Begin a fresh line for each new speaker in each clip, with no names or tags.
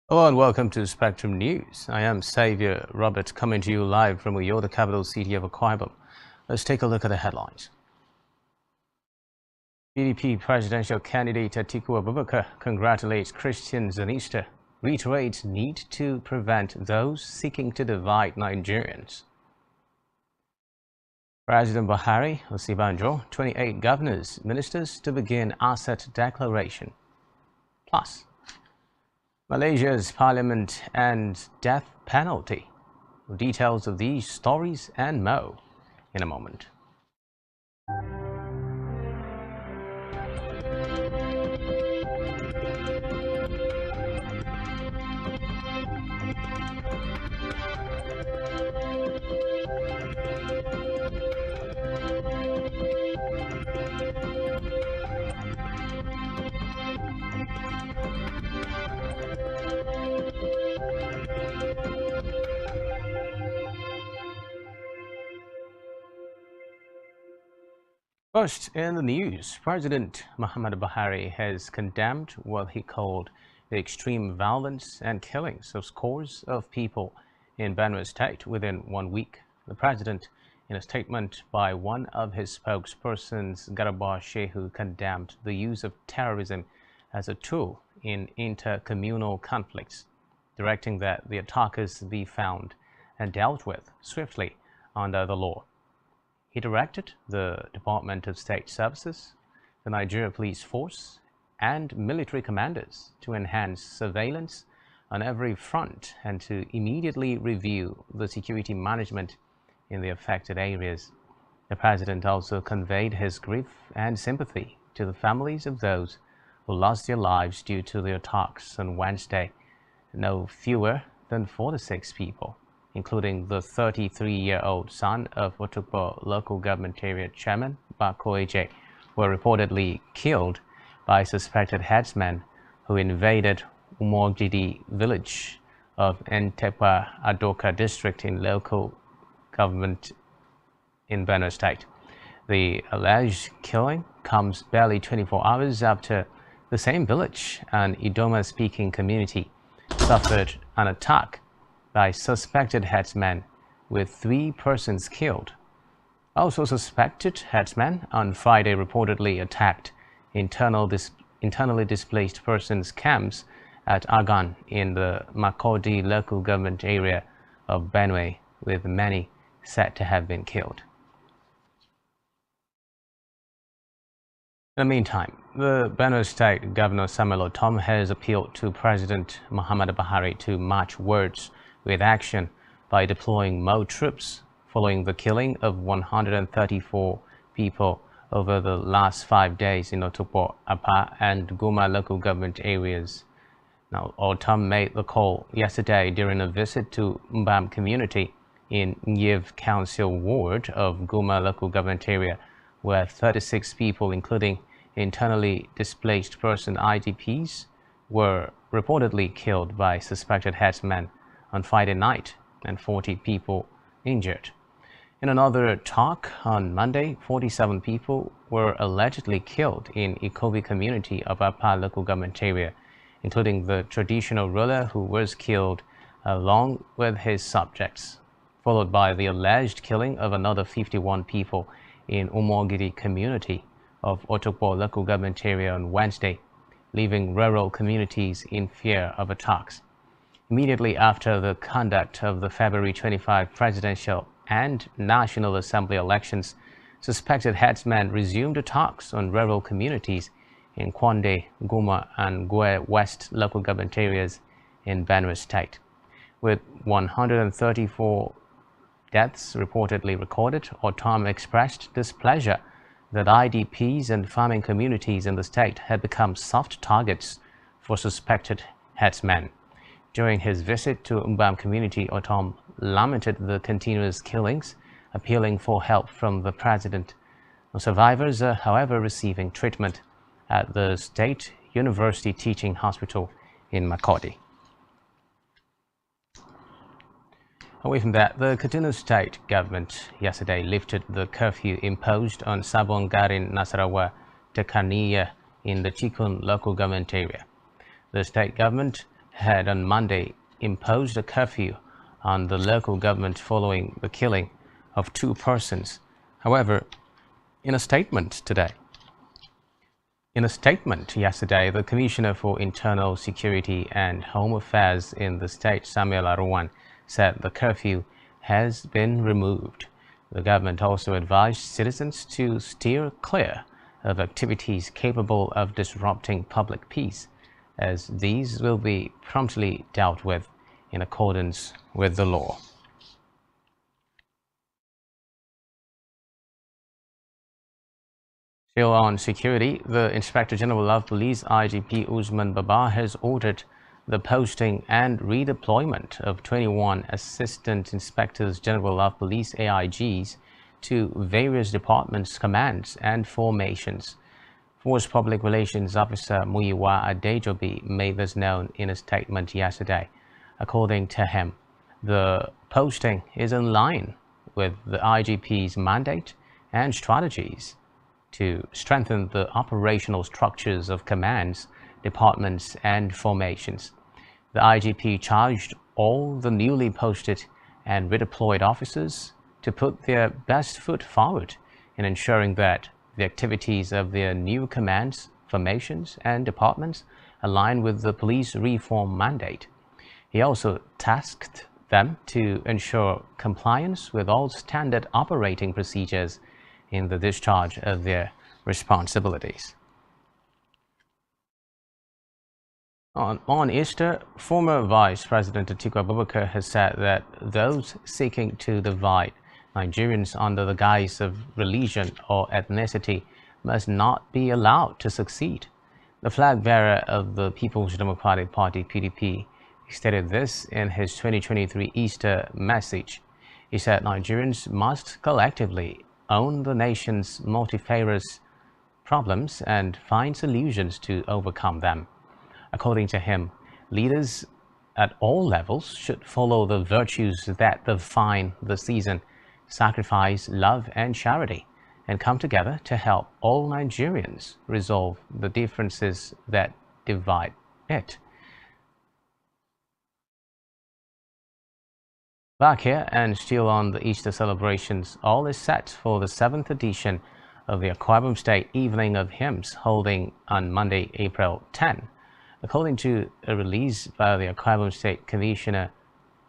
Hello and welcome to Spectrum News. I am Xavier Robert coming to you live from Uyo, the capital city of Akwa Ibom. Let's take a look at the headlines. PDP presidential candidate Atiku Abubakar congratulates Christians on Easter, reiterates need to prevent those seeking to divide Nigerians. President Buhari Osibanjo, 28 governors, ministers to begin asset declaration. Plus, Malaysia's parliament and death penalty. Details of these stories and more in a moment. First in the news, President Muhammad Buhari has condemned what he called the extreme violence and killings of scores of people in Benue State within 1 week. The president, in a statement by one of his spokespersons, Garba Shehu, condemned the use of terrorism as a tool in intercommunal conflicts, directing that the attackers be found and dealt with swiftly under the law. He directed the Department of State Services, the Nigeria Police Force, and military commanders to enhance surveillance on every front and to immediately review the security management in the affected areas. The president also conveyed his grief and sympathy to the families of those who lost their lives due to the attacks on Wednesday. No fewer than 46 people, including the 33-year-old son of Otukpo local government area chairman Bako Eje, were reportedly killed by suspected headsmen who invaded Umogidi village of Ntepa Adoka district in local government in Benue State. The alleged killing comes barely 24 hours after the same village, an Idoma-speaking community, suffered an attack by suspected headsmen, with 3 persons killed. Also suspected headsmen on Friday reportedly attacked internally displaced persons camps at Agan in the Makurdi local government area of Benue, with many said to have been killed. In the meantime, the Benue State Governor Samuel Otom has appealed to President Muhammad Buhari to match words with action by deploying more troops following the killing of 134 people over the last 5 days in Otukpo, Apa, and Guma local government areas. Now, Otom made the call yesterday during a visit to Mbam community in Nyev Council Ward of Guma local government area, where 36 people, including internally displaced person IDPs, were reportedly killed by suspected headsmen on Friday night and 40 people injured. In another talk on Monday, 47 people were allegedly killed in Ikobi community of Apa local government area, including the traditional ruler who was killed along with his subjects, followed by the alleged killing of another 51 people in Umogidi community of Otukpo local government area on Wednesday, leaving rural communities in fear of attacks. Immediately after the conduct of the February 25 presidential and National Assembly elections, suspected headsmen resumed attacks on rural communities in Kwande, Guma, and Gwe West local government areas in Benue State. With 134 deaths reportedly recorded, Otom expressed displeasure that IDPs and farming communities in the state had become soft targets for suspected headsmen. During his visit to Mbam community, Otom lamented the continuous killings, appealing for help from the president. Survivors are, however, receiving treatment at the State University Teaching Hospital in Makurdi. Away from that, the Kaduna State government yesterday lifted the curfew imposed on Sabon Garin Nasarawa Tekaniya in the Chikun local government area. The state government had on Monday imposed a curfew on the local government following the killing of 2 persons. However, in a statement yesterday, the Commissioner for Internal Security and Home Affairs in the state, Samuel Arwan, said the curfew has been removed. The government also advised citizens to steer clear of activities capable of disrupting public peace, as these will be promptly dealt with in accordance with the law. Still on security, the Inspector General of Police IGP Usman Baba has ordered the posting and redeployment of 21 Assistant Inspectors General of Police AIGs to various departments, commands and formations. Force Public Relations Officer Muyiwa Adejobi made this known in a statement yesterday. According to him, the posting is in line with the IGP's mandate and strategies to strengthen the operational structures of commands, departments and formations. The IGP charged all the newly posted and redeployed officers to put their best foot forward in ensuring that the activities of their new commands, formations and departments align with the police reform mandate. He also tasked them to ensure compliance with all standard operating procedures in the discharge of their responsibilities. On Easter, former Vice President Atiku Abubakar has said that those seeking to divide Nigerians under the guise of religion or ethnicity must not be allowed to succeed. The flag bearer of the People's Democratic Party (PDP) stated this in his 2023 Easter message. He said Nigerians must collectively own the nation's multifarious problems and find solutions to overcome them. According to him, leaders at all levels should follow the virtues that define the season: sacrifice, love and charity, and come together to help all Nigerians resolve the differences that divide it. Back here and still on the Easter celebrations, all is set for the 7th edition of the Akwa Ibom State Evening of Hymns holding on Monday, April 10. According to a release by the Akwa Ibom State Commissioner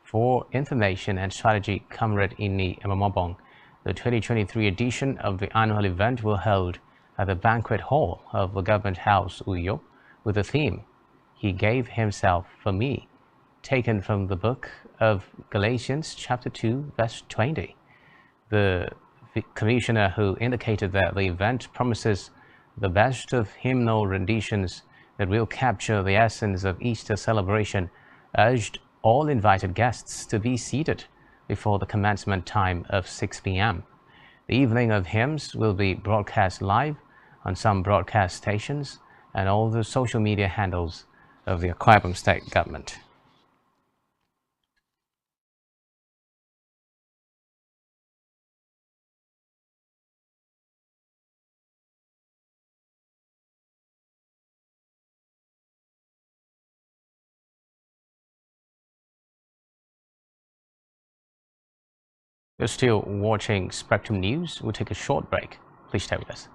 for Information and Strategy, Comrade Inni Emamobong, the 2023 edition of the annual event will hold at the banquet hall of the Government House, Uyo, with the theme, "He Gave Himself for Me," taken from the book of Galatians chapter 2 verse 20. The commissioner, who indicated that the event promises the best of hymnal renditions that will capture the essence of Easter celebration, urged all invited guests to be seated before the commencement time of 6 p.m. The Evening of Hymns will be broadcast live on some broadcast stations and all the social media handles of the Akwa Ibom State government. You're still watching Spectrum News. We'll take a short break. Please stay with us.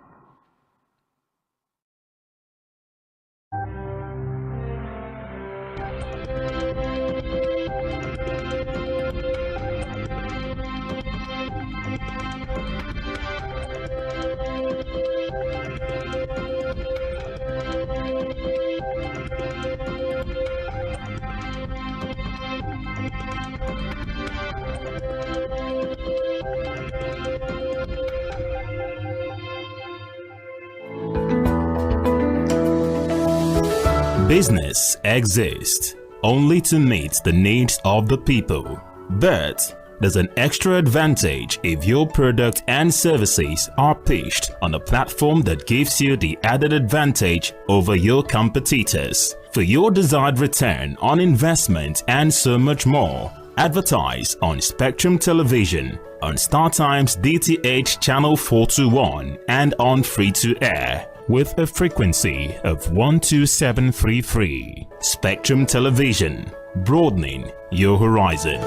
Business exists only to meet the needs of the people, but there's an extra advantage if your product and services are pitched on a platform that gives you the added advantage over your competitors. For your desired return on investment and so much more, advertise on Spectrum Television, on StarTimes DTH Channel 421 and on free-to-air. with a frequency of 12733. Spectrum Television, broadening your horizon.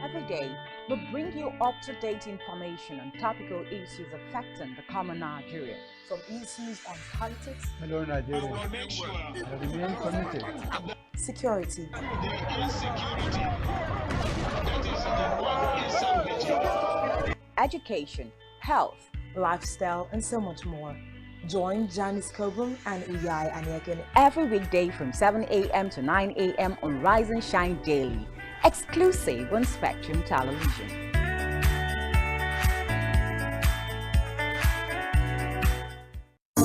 Every day, we bring you up-to-date information on topical issues affecting the common Nigerian. From issues on politics,
Hello, Nigeria. I remain committed.
security, education, health, lifestyle, and so much more. Join Janice Kobum and Uyai Anyeken every weekday from 7 a.m. to 9 a.m. on Rise and Shine Daily, exclusive on Spectrum Television.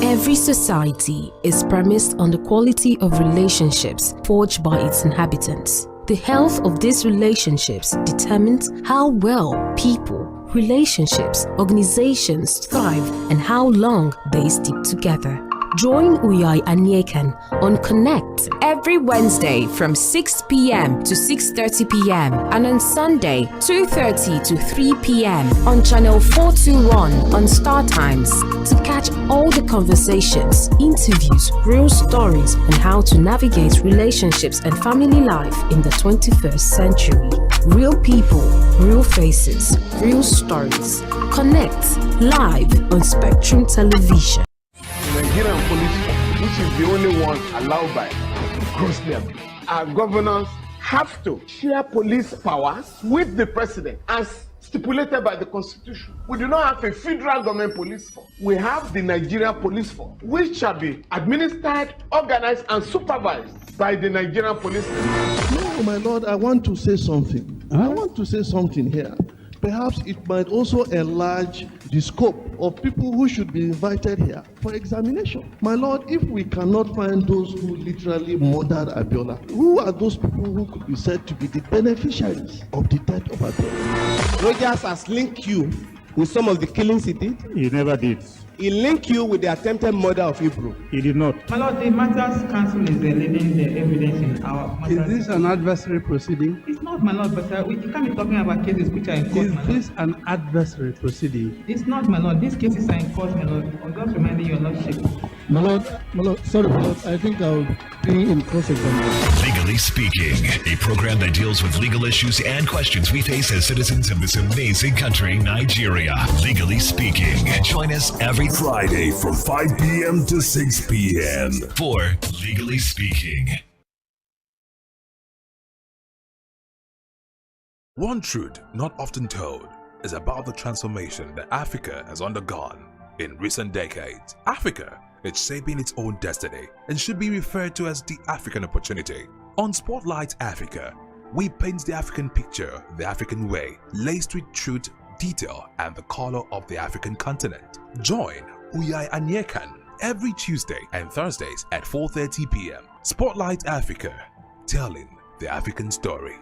Every society is premised on the quality of relationships forged by its inhabitants. The health of these relationships determines how well people, relationships, organizations thrive and how long they stick together. Join Uyai Anyeken on Connect every Wednesday from 6 p.m. to 6:30 p.m. and on Sunday 2:30 to 3 p.m. on channel 421 on Star Times to catch all the conversations, interviews, real stories and how to navigate relationships and family life in the 21st century. Real people, real faces, real stories. Connect live on Spectrum Television.
Nigerian police, which is the only one allowed by cross them. Our governors have to share police powers with the president as stipulated by the constitution. We do not have a federal government police force. We have the Nigerian police force, which shall be administered, organized, and supervised by the Nigerian police force.
No, my lord, I want to say something. I want to say something here. Perhaps it might also enlarge the scope of people who should be invited here for examination. My lord, if we cannot find those who literally murdered Abiola, who are those people who could be said to be the beneficiaries of the death of Abiola?
Rogers has linked you with some of the killings he did.
He never did.
He linked you with the attempted murder of Hebrew.
He did not.
My lord, the matters council is leading the evidence in our matters.
Is this an adversary proceeding?
It's not, my lord, but you can't be talking about cases which are in court,
Is
my lord.
this an adversary proceeding?
It's not, my lord. These cases are in court, my lord. I'm just reminding your lordship.
My lord, sorry, my lord, I think I'll be in cross-examination.
Legally Speaking, a program that deals with legal issues and questions we face as citizens of this amazing country, Nigeria. Legally Speaking. Join us every
Friday from 5 p.m. to 6 p.m.
for Legally Speaking.
One truth not often told is about the transformation that Africa has undergone in recent decades. Africa is shaping its own destiny and should be referred to as the African opportunity. On Spotlight Africa, we paint the African picture the African way, laced with truth, detail, and the color of the African continent. Join Uyai Anyeken every Tuesday and Thursdays at 4:30 p.m. Spotlight Africa, telling the African story.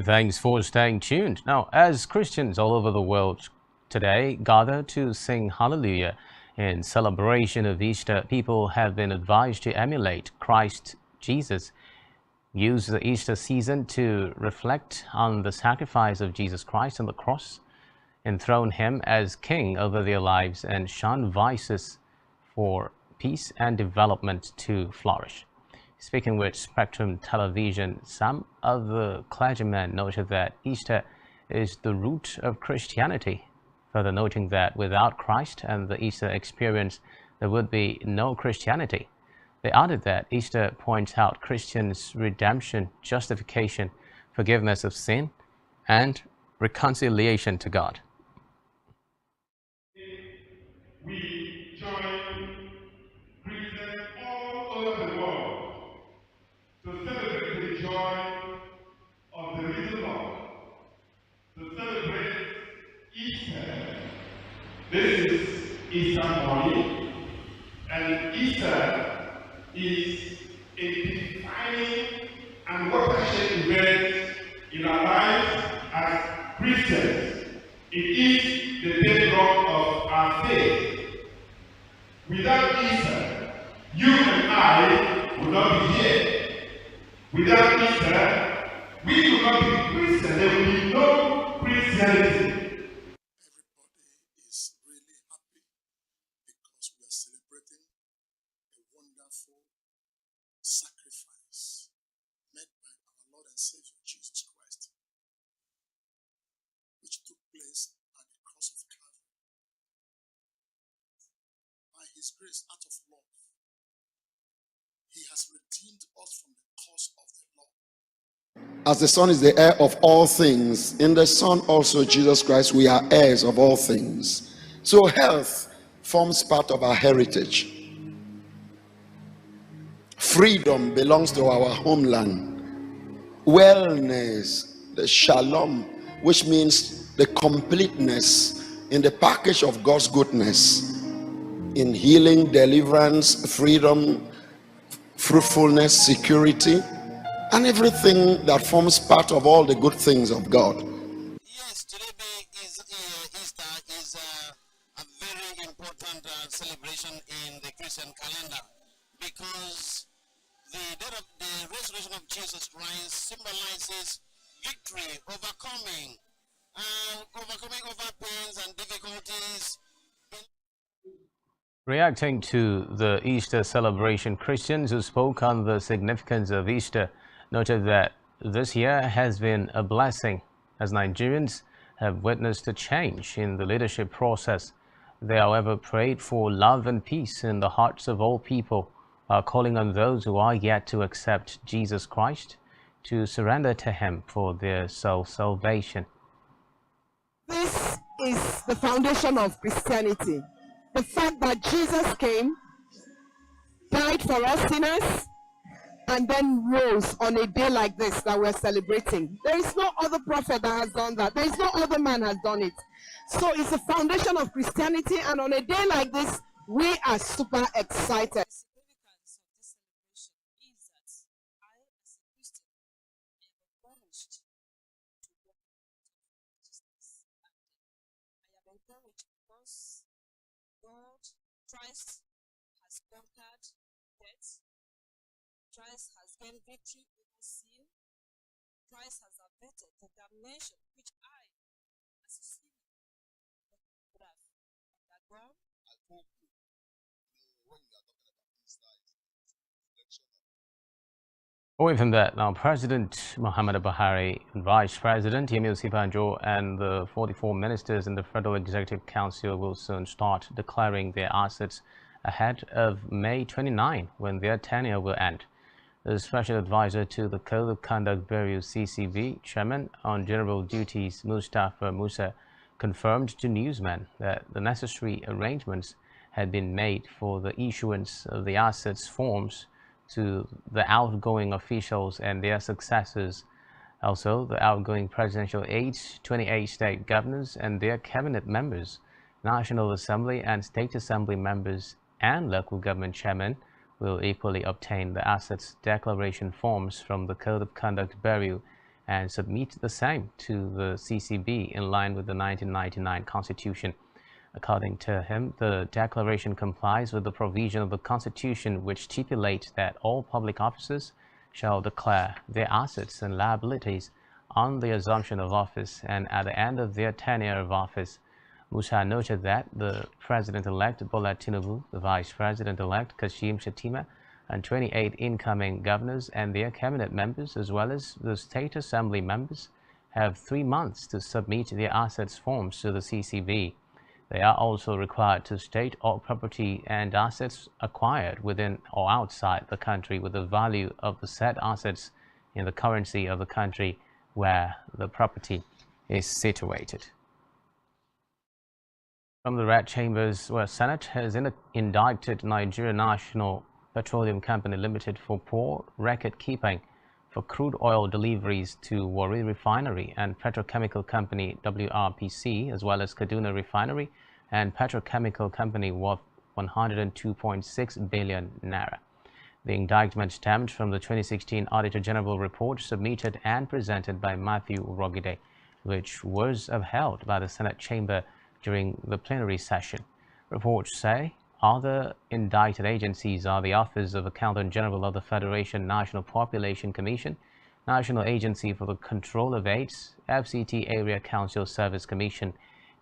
Thanks for staying tuned. Now, as Christians all over the world today gather to sing hallelujah In celebration of Easter, people have been advised to emulate Christ Jesus, use the Easter season to reflect on the sacrifice of Jesus Christ on the cross, enthrone him as king over their lives, and shun vices for peace and development to flourish. Speaking with Spectrum Television, some of the clergymen noted that Easter is the root of Christianity, further noting that without Christ and the Easter experience, there would be no Christianity. They added that Easter points out Christians' redemption, justification, forgiveness of sin, and reconciliation to God.
We join Christians all over the world to celebrate the joy of the risen Lord, to celebrate Easter. This is Easter morning, and Easter is a defining and watershed event in our lives as Christians. It is the bedrock of our faith. Without Easter, you and I would not be here. Without Easter, we would not be Christians. There will be no Christianity.
Everybody is really happy because we are celebrating a wonderful sacrifice made by our Lord and Savior Jesus Christ, which took place at the cross of Calvary. By His grace, out of love, He has redeemed us from the curse of the law. As the Son is the heir of all things, in the Son also Jesus Christ we are heirs of all things. So health forms part of our heritage. Freedom belongs to our homeland. Wellness, the shalom, which means the completeness in the package of God's goodness, in healing, deliverance, freedom, fruitfulness, security, and everything that forms part of all the good things of God.
Yes, today Easter is a very important celebration in the Christian calendar, because the resurrection of Jesus Christ symbolizes victory, overcoming over pains and difficulties.
Reacting to the Easter celebration, Christians who spoke on the significance of Easter noted that this year has been a blessing as Nigerians have witnessed a change in the leadership process. They, however, prayed for love and peace in the hearts of all people, while calling on those who are yet to accept Jesus Christ to surrender to Him for their soul salvation.
This is the foundation of Christianity. The fact that Jesus came, died for us sinners, and then rose on a day like this that we're celebrating. There is no other prophet that has done that. There is no other man has done it. So it's the foundation of Christianity, and on a day like this, we are super excited.
Christ has conquered death. Christ has gained victory over sin. Christ has averted the damnation which I, as a sinner, would have undergone.
I told you, when we are talking about Easter, it's reflection of.
Away from that, now President Muhammadu Buhari, Vice President Yemi Osinbajo, and the 44 ministers in the Federal Executive Council will soon start declaring their assets ahead of May 29, when their tenure will end. The Special Advisor to the Code of Conduct Bureau (CCB) Chairman on General Duties Mustafa Musa confirmed to newsmen that the necessary arrangements had been made for the issuance of the assets forms to the outgoing officials and their successors. Also, the outgoing presidential aides, 28 state governors and their cabinet members, National Assembly and State Assembly members, and local government chairmen will equally obtain the assets declaration forms from the Code of Conduct Bureau and submit the same to the CCB in line with the 1999 Constitution. According to him, the declaration complies with the provision of the Constitution which stipulates that all public officers shall declare their assets and liabilities on the assumption of office and at the end of their tenure of office. Musa noted that the President-elect Bola Tinubu, the Vice President-elect Kashim Shettima, and 28 incoming governors and their cabinet members, as well as the State Assembly members, have 3 months to submit their assets forms to the CCV. They are also required to state all property and assets acquired within or outside the country with the value of the said assets in the currency of the country where the property is situated. From the Red Chambers, where Senate has indicted Nigeria National Petroleum Company Limited for poor record keeping for crude oil deliveries to Warri Refinery and Petrochemical Company WRPC, as well as Kaduna Refinery and Petrochemical Company worth 102.6 billion naira. The indictment stemmed from the 2016 Auditor General report submitted and presented by Matthew Rogide, which was upheld by the Senate chamber during the plenary session. Reports say other indicted agencies are the Office of Accountant General of the Federation National Population Commission, National Agency for the Control of AIDS, FCT Area Council Service Commission,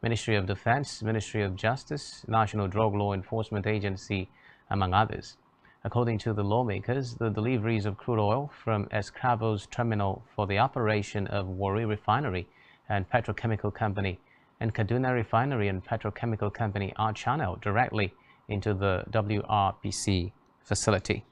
Ministry of Defense, Ministry of Justice, National Drug Law Enforcement Agency, among others. According to the lawmakers, the deliveries of crude oil from Escravos Terminal for the operation of Warri Refinery and Petrochemical Company and Kaduna Refinery and Petrochemical Company are channeled directly into the WRPC facility.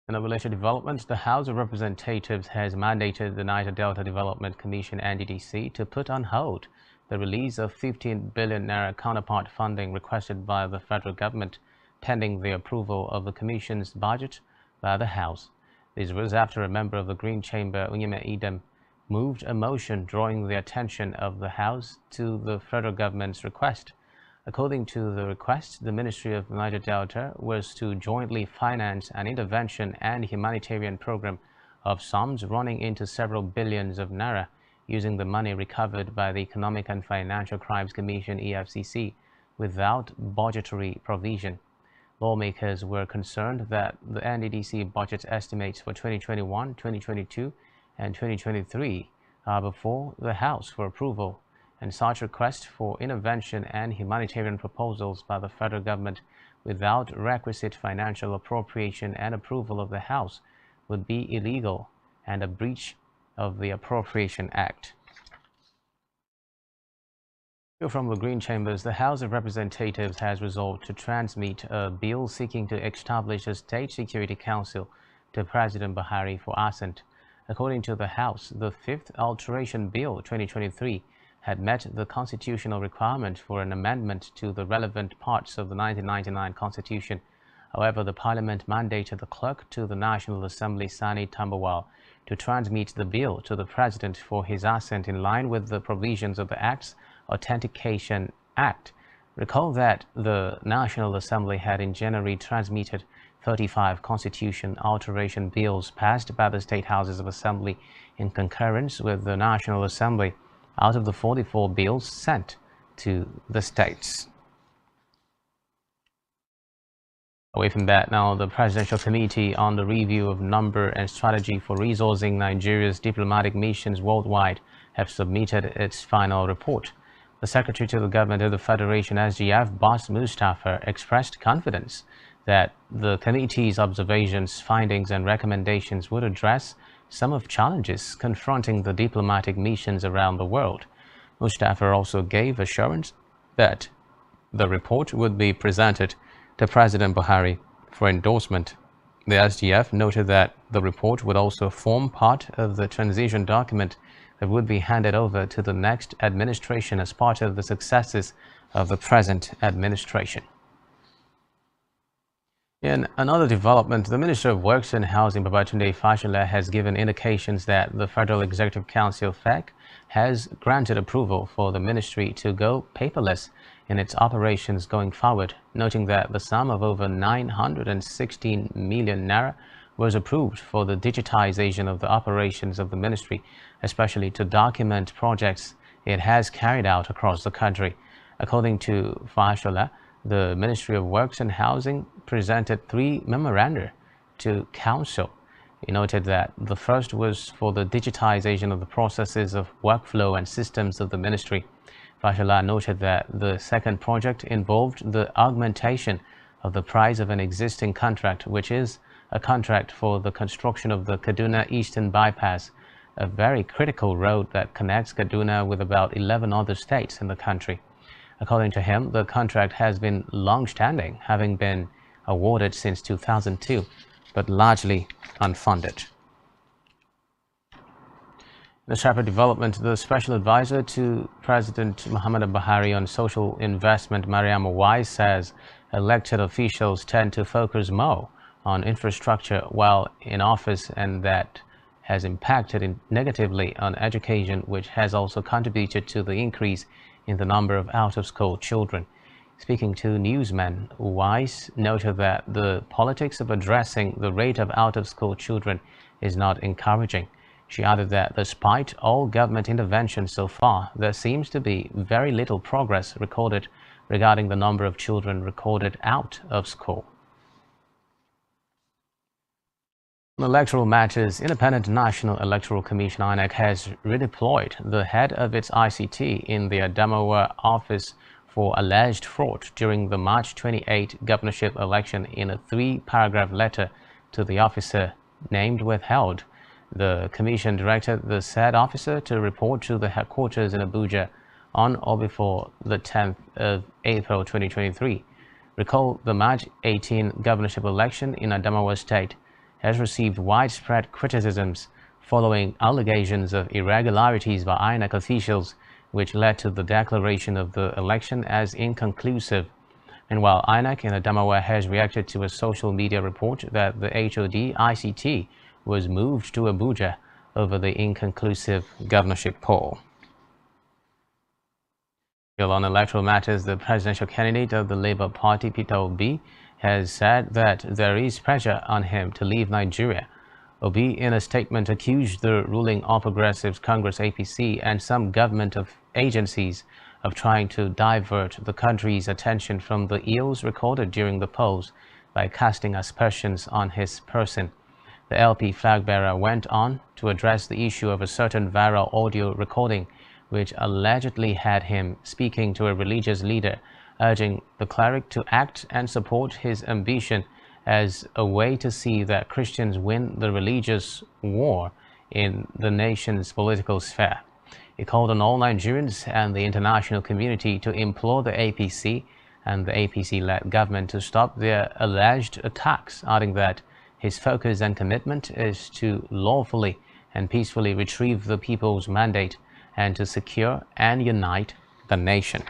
In a related development, the House of Representatives has mandated the Niger Delta Development Commission (NDDC) to put on hold the release of 15 billion naira counterpart funding requested by the federal government, pending the approval of the Commission's budget by the House. This was after a member of the Green Chamber, Unyeme Idem, moved a motion drawing the attention of the House to the federal government's request. According to the request, the Ministry of Niger Delta was to jointly finance an intervention and humanitarian program of sums running into several billions of naira using the money recovered by the Economic and Financial Crimes Commission (EFCC) without budgetary provision. Lawmakers were concerned that the NDDC budget estimates for 2021, 2022, and 2023 are before the House for approval, and such requests for intervention and humanitarian proposals by the federal government without requisite financial appropriation and approval of the House would be illegal and a breach of the Appropriation Act. From the Green Chambers, the House of Representatives has resolved to transmit a bill seeking to establish a State Security Council to President Buhari for assent. According to the House, the 5th Alteration Bill 2023 had met the constitutional requirement for an amendment to the relevant parts of the 1999 Constitution. However, the Parliament mandated the clerk to the National Assembly, Sani Tambawal, to transmit the bill to the President for his assent in line with the provisions of the Act's Authentication Act. Recall that the National Assembly had in January transmitted 35 constitution alteration bills passed by the State Houses of Assembly in concurrence with the National Assembly out of the 44 bills sent to the states. Away from that, now the Presidential Committee on the Review of Number and Strategy for Resourcing Nigeria's Diplomatic Missions Worldwide have submitted its final report. The Secretary to the Government of the Federation, SGF, Bas Mustafa, expressed confidence that the committee's observations, findings and recommendations would address some of challenges confronting the diplomatic missions around the world. Mustafa also gave assurance that the report would be presented to President Buhari for endorsement. The SGF noted that the report would also form part of the transition document that would be handed over to the next administration as part of the successes of the present administration. In another development, the Minister of Works and Housing, Babatunde Fashola, has given indications that the Federal Executive Council (FEC) has granted approval for the ministry to go paperless in its operations going forward, noting that the sum of over 916 million naira was approved for the digitization of the operations of the ministry, especially to document projects it has carried out across the country. According to Fashola, the Ministry of Works and Housing presented 3 memoranda to Council. He noted that the first was for the digitization of the processes of workflow and systems of the ministry. Fashola noted that the second project involved the augmentation of the price of an existing contract, which is a contract for the construction of the Kaduna Eastern Bypass, a very critical road that connects Kaduna with about 11 other states in the country. According to him, the contract has been long-standing, having been awarded since 2002, but largely unfunded. In a separate development, the special advisor to President Muhammadu Buhari on social investment, Mariam Wise, says elected officials tend to focus more on infrastructure while in office, and that has impacted negatively on education, which has also contributed to the increase in the number of out-of-school children. Speaking to newsmen, Wise noted that the politics of addressing the rate of out-of-school children is not encouraging. She added that despite all government interventions so far, there seems to be very little progress recorded regarding the number of children recorded out of school. On electoral matters, Independent National Electoral Commission (INEC) has redeployed the head of its ICT in the Adamawa office for alleged fraud during the March 28 governorship election in a 3-paragraph letter to the officer named withheld. The commission directed the said officer to report to the headquarters in Abuja on or before the 10th of April 2023. Recall the March 18 governorship election in Adamawa State has received widespread criticisms following allegations of irregularities by INEC officials, which led to the declaration of the election as inconclusive. Meanwhile, INEC in Adamawa has reacted to a social media report that the HOD ICT was moved to Abuja over the inconclusive governorship poll. Still on electoral matters, the presidential candidate of the Labour Party, Peter Obi, has said that there is pressure on him to leave Nigeria. Obi, in a statement, accused the ruling All Progressives Congress APC and some government agencies of trying to divert the country's attention from the ills recorded during the polls by casting aspersions on his person. The LP flag bearer went on to address the issue of a certain viral audio recording which allegedly had him speaking to a religious leader, urging the cleric to act and support his ambition as a way to see that Christians win the religious war in the nation's political sphere. He called on all Nigerians and the international community to implore the APC and the APC-led government to stop their alleged attacks, adding that his focus and commitment is to lawfully and peacefully retrieve the people's mandate and to secure and unite the nation.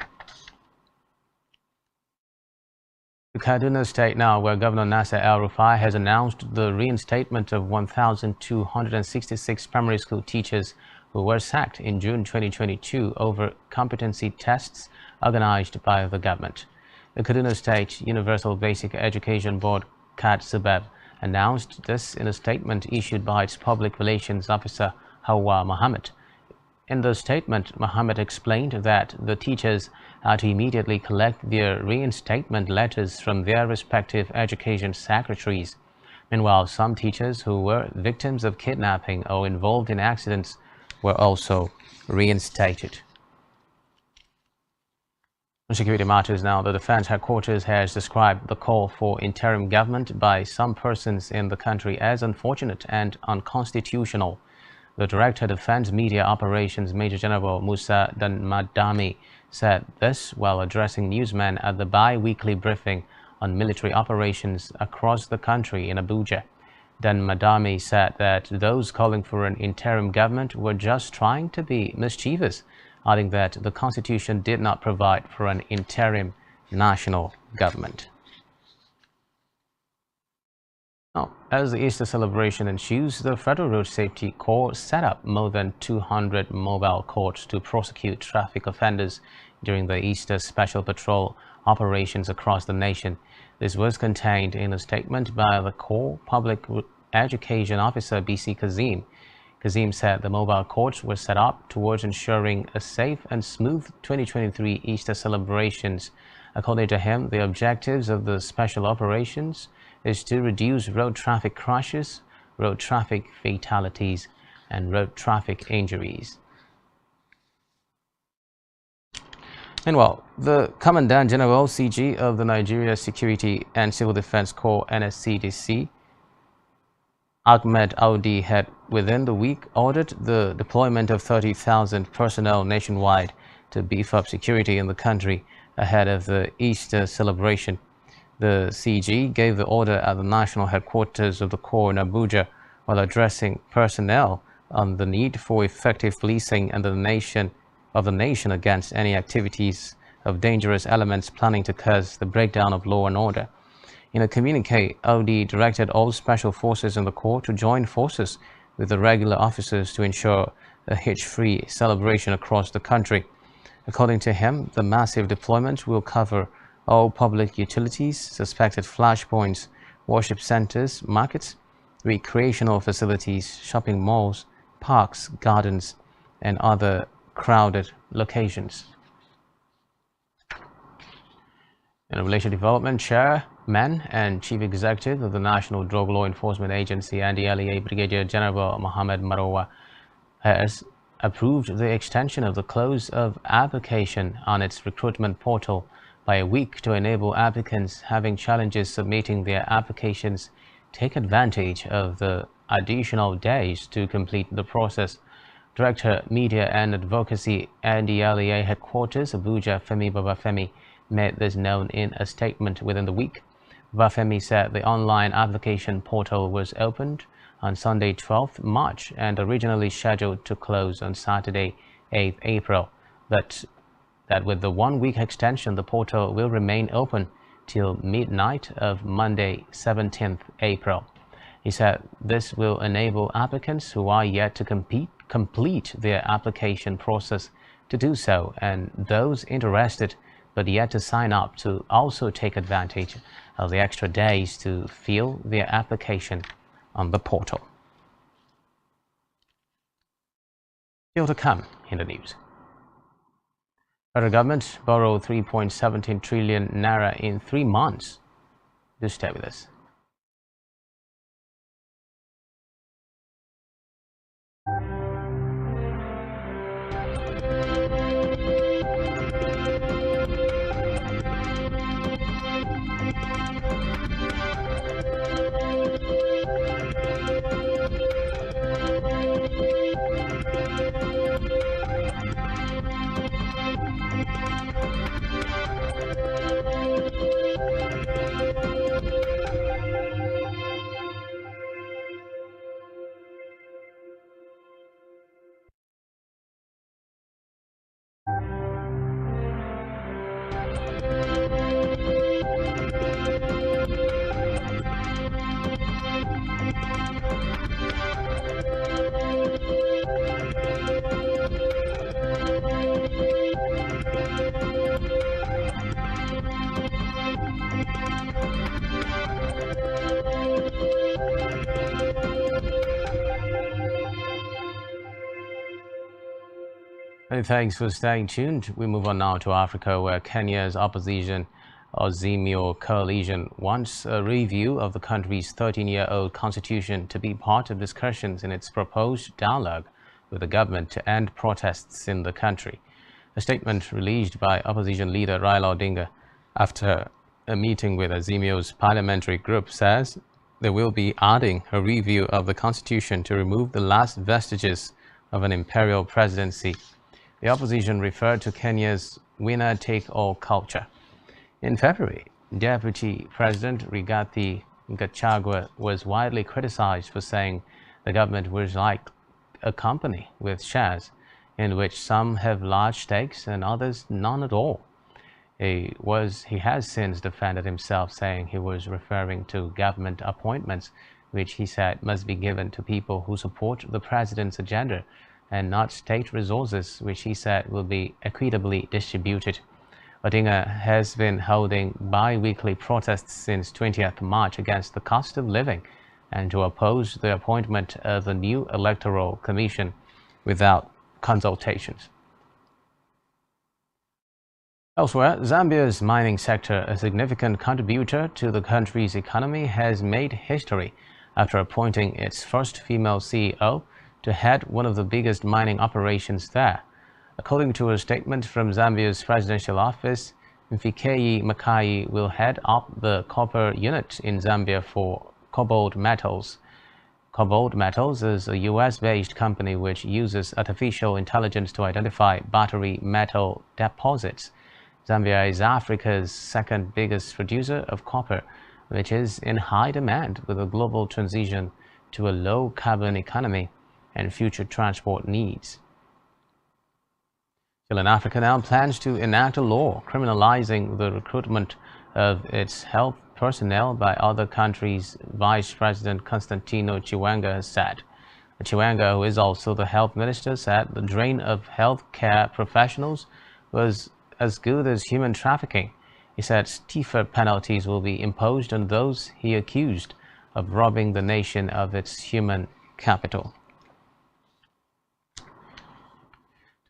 To Kaduna State now, where Governor Nasser El-Rufai has announced the reinstatement of 1,266 primary school teachers who were sacked in June 2022 over competency tests organized by the government. The Kaduna State Universal Basic Education Board, KAD-SUBEB, announced this in a statement issued by its public relations officer, Hawa Mohammed. In the statement, Mohammed explained that the teachers are to immediately collect their reinstatement letters from their respective education secretaries. Meanwhile, some teachers who were victims of kidnapping or involved in accidents were also reinstated. On security matters now, the Defense Headquarters has described the call for interim government by some persons in the country as unfortunate and unconstitutional. The Director of Defense Media Operations, Major General Musa Danmadami, said this while addressing newsmen at the bi-weekly briefing on military operations across the country in Abuja. Danmadami said that those calling for an interim government were just trying to be mischievous, adding that the Constitution did not provide for an interim national government. Now, as the Easter celebration ensues, the Federal Road Safety Corps set up more than 200 mobile courts to prosecute traffic offenders during the Easter Special Patrol operations across the nation. This was contained in a statement by the Corps Public Education Officer B.C. Kazim. Kazim said the mobile courts were set up towards ensuring a safe and smooth 2023 Easter celebrations. According to him, the objectives of the special operations is to reduce road traffic crashes, road traffic fatalities, and road traffic injuries. Meanwhile, the Commandant General (CG) of the Nigeria Security and Civil Defense Corps (NSCDC), Ahmed Audi, had within the week ordered the deployment of 30,000 personnel nationwide to beef up security in the country ahead of the Easter celebration. The CG gave the order at the national headquarters of the Corps in Abuja while addressing personnel on the need for effective policing and the nation against any activities of dangerous elements planning to cause the breakdown of law and order. In a communique, Audi directed all special forces in the Corps to join forces with the regular officers to ensure a hitch-free celebration across the country. According to him, the massive deployment will cover all public utilities, suspected flashpoints, worship centers, markets, recreational facilities, shopping malls, parks, gardens, and other crowded locations. In a related development, Chairman and Chief Executive of the National Drug Law Enforcement Agency, NDLEA, Brigadier General Mohammed Marowa, has approved the extension of the close of application on its recruitment portal by a week to enable applicants having challenges submitting their applications take advantage of the additional days to complete the process. Director, Media and Advocacy, NDLEA Headquarters, Abuja, Femi Babafemi, made this known in a statement within the week. Babafemi said the online application portal was opened on Sunday, 12th March, and originally scheduled to close on Saturday, 8th April, but that with the one-week extension, the portal will remain open till midnight of Monday, 17th April. He said this will enable applicants who are yet to complete their application process to do so, and those interested but yet to sign up to also take advantage of the extra days to fill their application on the portal. Still to come in the news. Federal government borrowed 3.17 trillion naira in 3 months. Do stay with us. Many thanks for staying tuned. We move on now to Africa, where Kenya's opposition Azimio coalition wants a review of the country's 13-year-old constitution to be part of discussions in its proposed dialogue with the government to end protests in the country. A statement released by opposition leader Raila Odinga after a meeting with Azimio's parliamentary group says they will be adding a review of the constitution to remove the last vestiges of an imperial presidency. The opposition referred to Kenya's winner-take-all culture. In February, Deputy President Rigathi Gachagua was widely criticized for saying the government was like a company with shares in which some have large stakes and others none at all. He has since defended himself, saying he was referring to government appointments, which he said must be given to people who support the president's agenda and not state resources, which he said will be equitably distributed. Odinga has been holding bi-weekly protests since 20th March against the cost of living, and to oppose the appointment of the new electoral commission without consultations. Elsewhere, Zambia's mining sector, a significant contributor to the country's economy, has made history after appointing its first female CEO to head one of the biggest mining operations there. According to a statement from Zambia's presidential office, Mfikeyi Makai will head up the copper unit in Zambia for Cobalt Metals. Cobalt Metals is a US-based company which uses artificial intelligence to identify battery metal deposits. Zambia is Africa's second biggest producer of copper, which is in high demand with a global transition to a low-carbon economy and future transport needs. Still in Africa now plans to enact a law criminalizing the recruitment of its health personnel by other countries, Vice President Constantino Chiwenga has said. Chiwenga, who is also the health minister, said the drain of healthcare professionals was as good as human trafficking. He said stiffer penalties will be imposed on those he accused of robbing the nation of its human capital.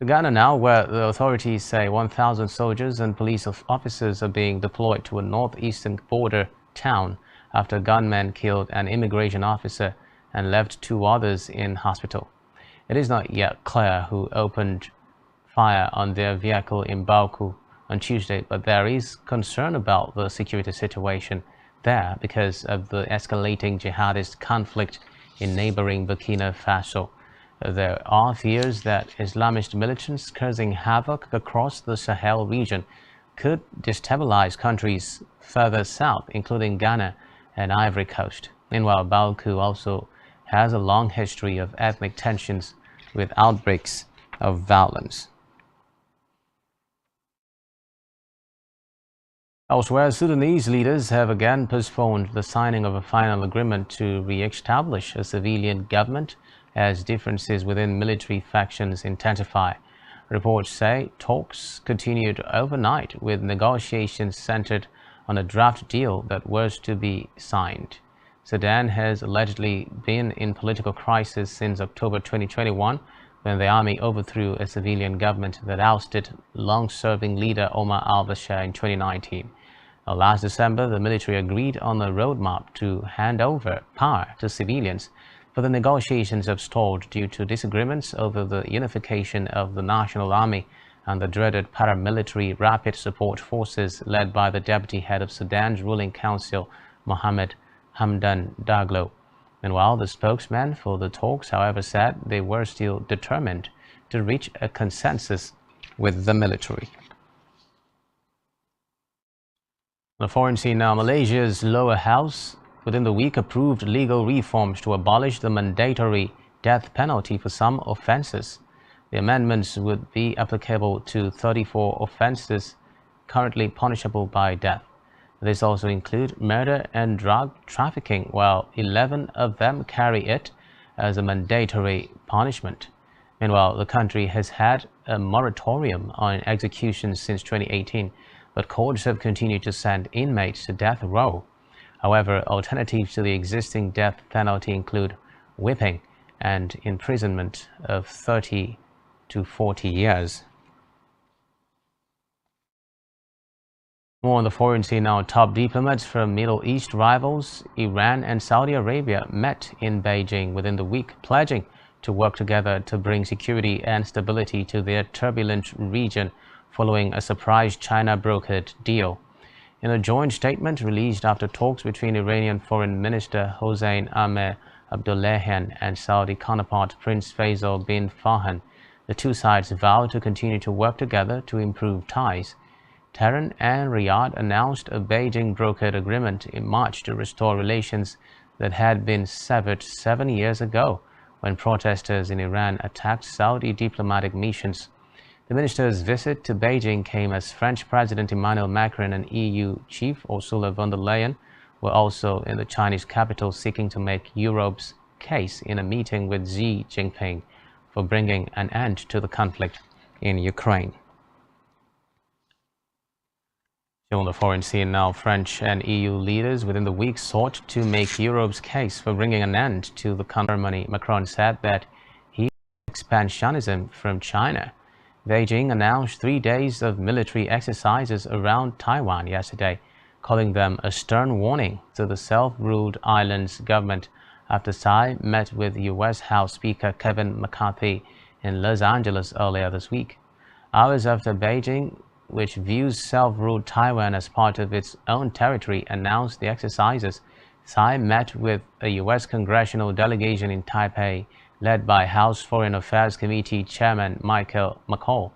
To Ghana now, where the authorities say 1,000 soldiers and police officers are being deployed to a northeastern border town after gunmen killed an immigration officer and left 2 others in hospital. It is not yet clear who opened fire on their vehicle in Bauku on Tuesday, but there is concern about the security situation there because of the escalating jihadist conflict in neighboring Burkina Faso. There are fears that Islamist militants causing havoc across the Sahel region could destabilize countries further south, including Ghana and Ivory Coast. Meanwhile, Bauku also has a long history of ethnic tensions with outbreaks of violence. Elsewhere, Sudanese leaders have again postponed the signing of a final agreement to re-establish a civilian government as differences within military factions intensify. Reports say talks continued overnight, with negotiations centered on a draft deal that was to be signed. Sudan has allegedly been in political crisis since October 2021, when the army overthrew a civilian government that ousted long-serving leader Omar al-Bashir in 2019. Last December, the military agreed on a roadmap to hand over power to civilians, but the negotiations have stalled due to disagreements over the unification of the National Army and the dreaded paramilitary Rapid Support Forces led by the deputy head of Sudan's ruling council, Mohammed Hamdan Daglo. Meanwhile, the spokesman for the talks, however, said they were still determined to reach a consensus with the military. On the foreign scene now, Malaysia's lower house within the week approved legal reforms to abolish the mandatory death penalty for some offences. The amendments would be applicable to 34 offences currently punishable by death. These also include murder and drug trafficking, while 11 of them carry it as a mandatory punishment. Meanwhile, the country has had a moratorium on executions since 2018, but courts have continued to send inmates to death row. However, alternatives to the existing death penalty include whipping and imprisonment of 30 to 40 years. More on the foreign scene now. Top diplomats from Middle East rivals Iran and Saudi Arabia met in Beijing within the week, pledging to work together to bring security and stability to their turbulent region following a surprise China-brokered deal. In a joint statement released after talks between Iranian Foreign Minister Hossein Amir-Abdollahian and Saudi counterpart Prince Faisal bin Farhan, the two sides vowed to continue to work together to improve ties. Tehran and Riyadh announced a Beijing-brokered agreement in March to restore relations that had been severed 7 years ago when protesters in Iran attacked Saudi diplomatic missions. The minister's visit to Beijing came as French President Emmanuel Macron and EU chief Ursula von der Leyen were also in the Chinese capital, seeking to make Europe's case in a meeting with Xi Jinping for bringing an end to the conflict in Ukraine. Still on the foreign scene now, French and EU leaders within the week sought to make Europe's case for bringing an end to the ceremony. Macron said that he expansionism from China. Beijing announced 3 days of military exercises around Taiwan yesterday, calling them a stern warning to the self-ruled island's government after Tsai met with U.S. House Speaker Kevin McCarthy in Los Angeles earlier this week. Hours after Beijing, which views self-ruled Taiwan as part of its own territory, announced the exercises, Tsai met with a U.S. congressional delegation in Taipei, led by House Foreign Affairs Committee Chairman Michael McCaul.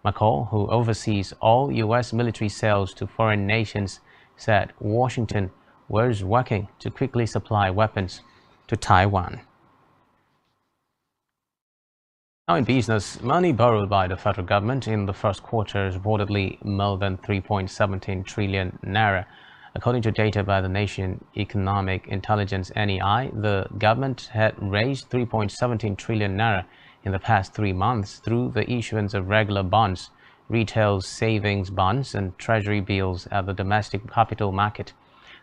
McCaul, who oversees all U.S. military sales to foreign nations, said Washington was working to quickly supply weapons to Taiwan. Now in business, money borrowed by the federal government in the first quarter is reportedly more than 3.17 trillion naira. According to data by the Nation Economic Intelligence (NEI), the government had raised 3.17 trillion naira in the past 3 months through the issuance of regular bonds, retail savings bonds, and treasury bills at the domestic capital market.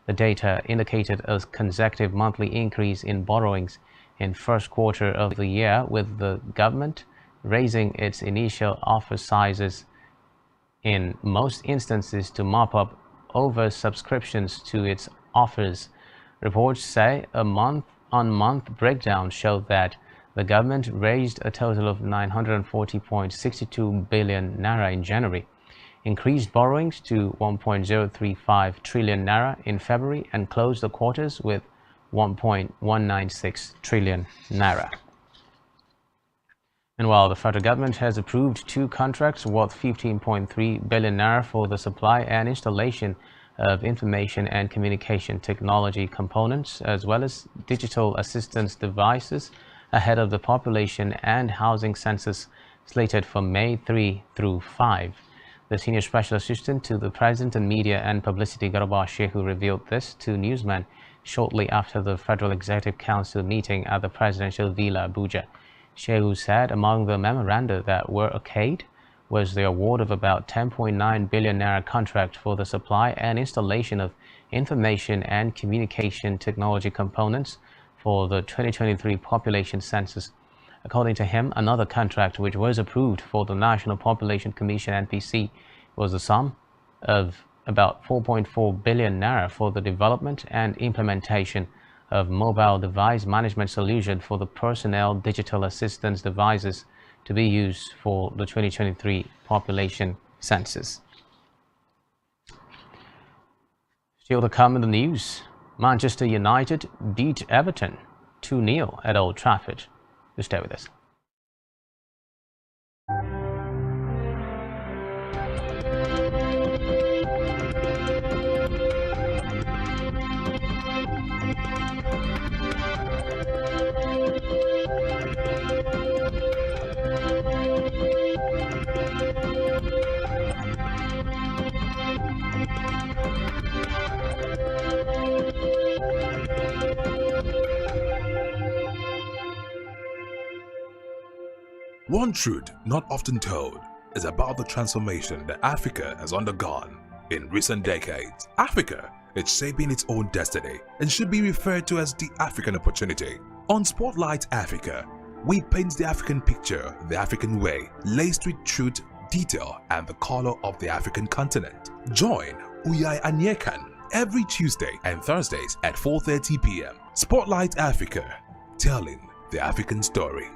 The data indicated a consecutive monthly increase in borrowings in first quarter of the year, with the government raising its initial offer sizes in most instances to mop up over subscriptions to its offers. Reports say a month-on-month breakdown showed that the government raised a total of 940.62 billion naira in January, increased borrowings to 1.035 trillion naira in February, and closed the quarters with 1.196 trillion naira. And while the federal government has approved 2 contracts worth 15.3 billion naira for the supply and installation of information and communication technology components as well as digital assistance devices ahead of the population and housing census slated for May 3 through 5. The senior special assistant to the President and Media and Publicity, Garba Shehu, revealed this to newsmen shortly after the Federal Executive Council meeting at the Presidential Villa, Abuja. Shehu said among the memoranda that were okayed was the award of about 10.9 billion naira contract for the supply and installation of information and communication technology components for the 2023 population census. According to him, another contract which was approved for the National Population Commission (NPC) was the sum of about 4.4 billion naira for the development and implementation of mobile device management solution for the personnel digital assistance devices to be used for the 2023 population census. Still to come in the news, Manchester United beat Everton 2-0 at Old Trafford. You stay with us.
One truth not often told is about the transformation that Africa has undergone in recent decades. Africa is shaping its own destiny and should be referred to as the African opportunity. On Spotlight Africa, we paint the African picture the African way, laced with truth, detail, and the color of the African continent. Join Uyai Anyekan every Tuesday and Thursdays at 4:30 p.m. Spotlight Africa, telling the African story.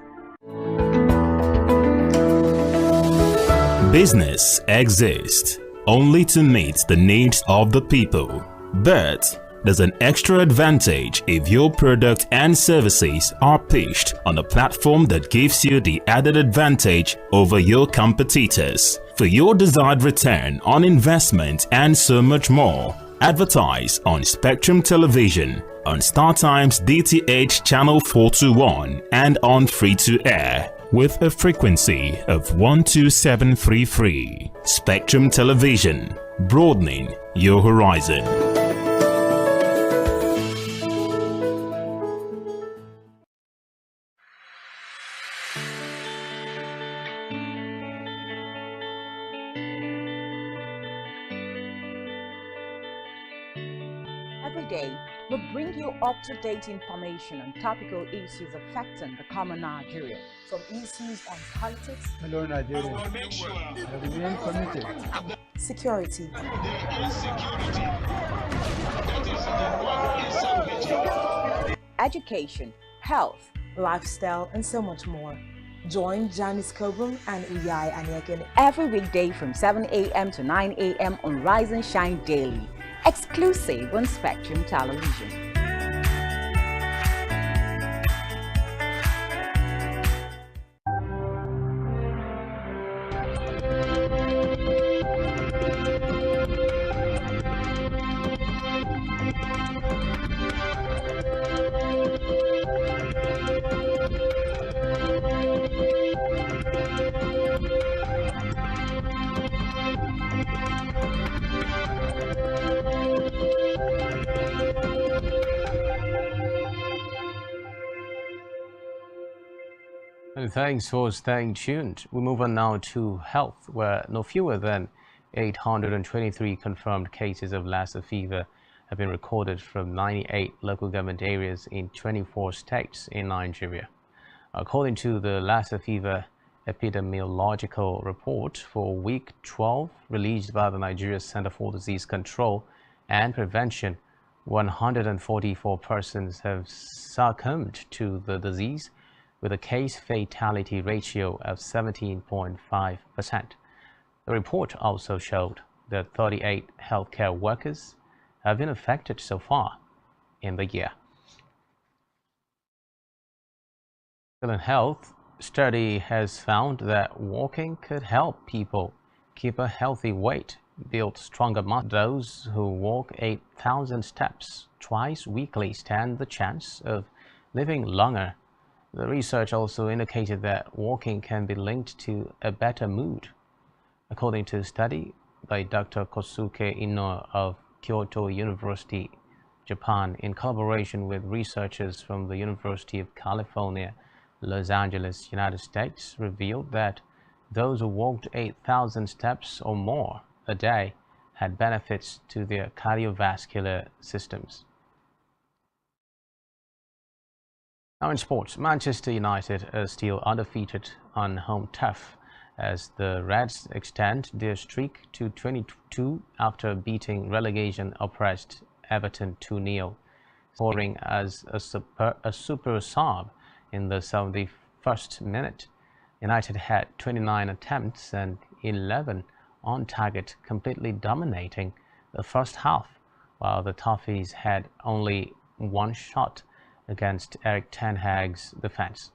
Business exists only to meet the needs of the people, but there's an extra advantage if your product and services are pitched on a platform that gives you the added advantage over your competitors. For your desired return on investment and so much more, advertise on Spectrum Television, on StarTime's DTH Channel 421 and on free-to-air with a frequency of 12733. Spectrum Television, broadening your horizon.
every day, we bring you up-to-date information on topical issues affecting the common Nigerian. From issues on politics,
hello Nigeria, I remain committed.
Security, education, health, lifestyle, and so much more. Join Janice Kobum and Uyai Anyeken every weekday from 7 a.m. to 9 a.m. on Rise and Shine Daily, exclusive on Spectrum Television.
And thanks for staying tuned. We move on now to health, where no fewer than 823 confirmed cases of Lassa fever have been recorded from 98 local government areas in 24 states in Nigeria. According to the Lassa fever epidemiological report for week 12 released by the Nigeria Center for Disease Control and Prevention, 144 persons have succumbed to the disease, with a case fatality ratio of 17.5%. The report also showed that 38 healthcare workers have been affected so far in the year. In health, study has found that walking could help people keep a healthy weight, build stronger muscles. Those who walk 8,000 steps twice weekly stand the chance of living longer. The research also indicated that walking can be linked to a better mood. According to a study by Dr. Kosuke Ino of Kyoto University, Japan, in collaboration with researchers from the University of California, Los Angeles, United States, revealed that those who walked 8,000 steps or more a day had benefits to their cardiovascular systems. Now in sports, Manchester United are still undefeated on home turf as the Reds extend their streak to 22 after beating relegation-oppressed Everton 2-0, scoring as a super sub in the 71st minute. United had 29 attempts and 11 on target, completely dominating the first half, while the Toffees had only one shot against Erik ten Hag's defense.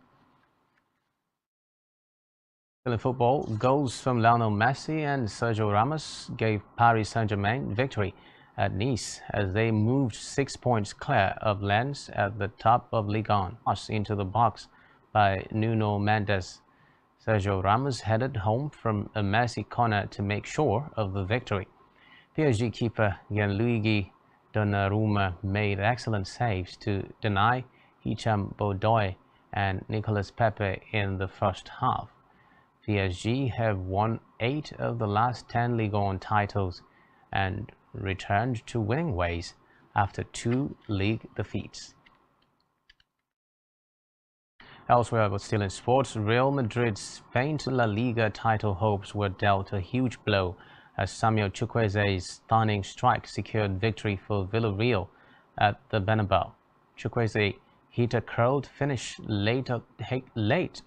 In football, goals from Lionel Messi and Sergio Ramos gave Paris Saint-Germain victory at Nice as they moved 6 points clear of Lens at the top of Ligue 1. Into the box by Nuno Mendes. Sergio Ramos headed home from a Messi corner to make sure of the victory. PSG keeper Gianluigi Donnarumma made excellent saves to deny Hicham Bodoy and Nicolas Pepe in the first half. PSG have won 8 of the last 10 Ligue 1 titles and returned to winning ways after 2 league defeats. Elsewhere, but still in sports, Real Madrid's faint La Liga title hopes were dealt a huge blow as Samuel Chukwueze's stunning strike secured victory for Villarreal at the Bernabeu. Chukwueze hit a curled finish late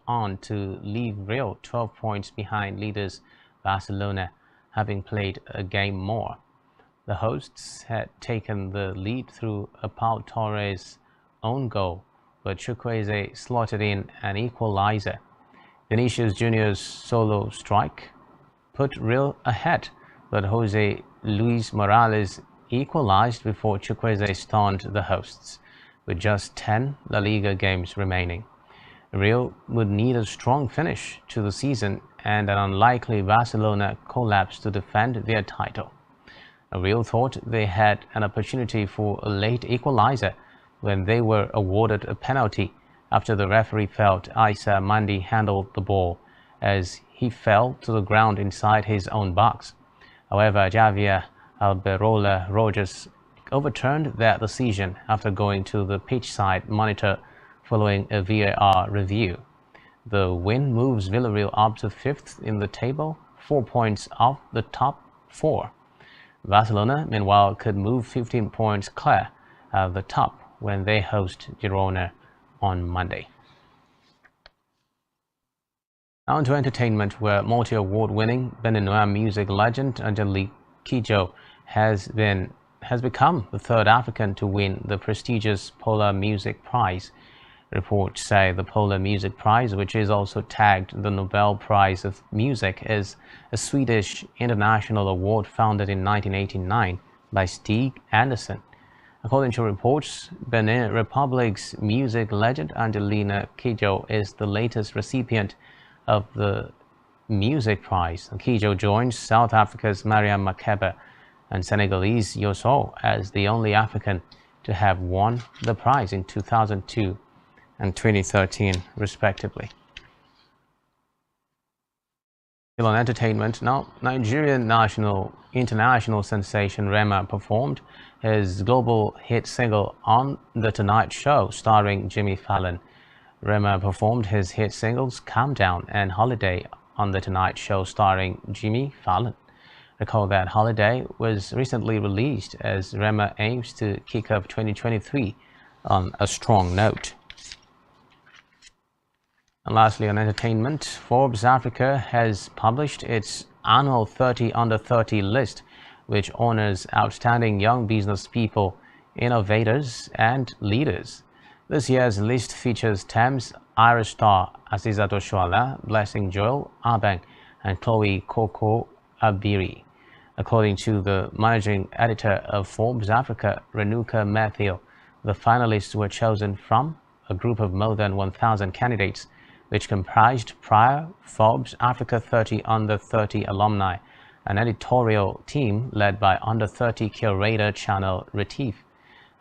on to leave Real 12 points behind leaders Barcelona, having played a game more. The hosts had taken the lead through a Pau Torres own goal, but Chukwueze slotted in an equalizer. Vinicius Junior's solo strike put Real ahead, but Jose Luis Morales equalized before Chukwueze stunned the hosts, with just 10 La Liga games remaining. Real would need a strong finish to the season and an unlikely Barcelona collapse to defend their title. Real thought they had an opportunity for a late equalizer when they were awarded a penalty after the referee felt Issa Mandi handled the ball as he fell to the ground inside his own box. However, Javier Alberola Rogers overturned that decision after going to the pitch side monitor following a VAR review. The win moves Villarreal up to 5th in the table, 4 points off the top 4. Barcelona, meanwhile, could move 15 points clear of the top when they host Girona on Monday. On to entertainment, where multi-award-winning Beninois music legend Angelique Kidjo has become the 3rd African to win the prestigious Polar Music Prize. Reports say the Polar Music Prize, which is also tagged the Nobel Prize of Music, is a Swedish international award founded in 1989 by Stig Andersen. According to reports, Benin Republic's music legend Angelina Kidjo is the latest recipient of the Music Prize. Kidjo joins South Africa's Mariam Makeba and Senegalese Youssou as the only African to have won the prize in 2002 and 2013, respectively. Still on entertainment, now Nigerian international sensation Rema performed his global hit single on The Tonight Show starring Jimmy Fallon. Rema performed his hit singles Calm Down and Holiday on The Tonight Show starring Jimmy Fallon. Recall that Holiday was recently released as Rema aims to kick off 2023 on a strong note. And lastly, on entertainment, Forbes Africa has published its annual 30 Under 30 list, which honors outstanding young business people, innovators, and leaders. This year's list features Thames Irish star Azizato Shuala, Blessing Joel Abeng, and Chloe Koko Abiri. According to the managing editor of Forbes Africa, Renuka Matthew, the finalists were chosen from a group of more than 1,000 candidates, which comprised prior Forbes Africa 30 Under 30 alumni, an editorial team led by Under 30 curator Channel Retief,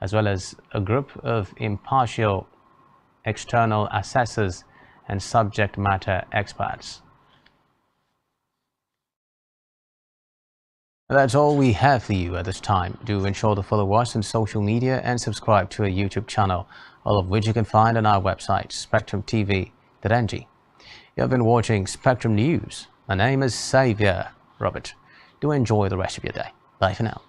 as well as a group of impartial external assessors and subject matter experts. That's all we have for you at this time. Do ensure to follow us on social media and subscribe to our YouTube channel, all of which you can find on our website, spectrumtv.ng. You have been watching Spectrum News. My name is Xavier Robert. Do enjoy the rest of your day. Bye for now.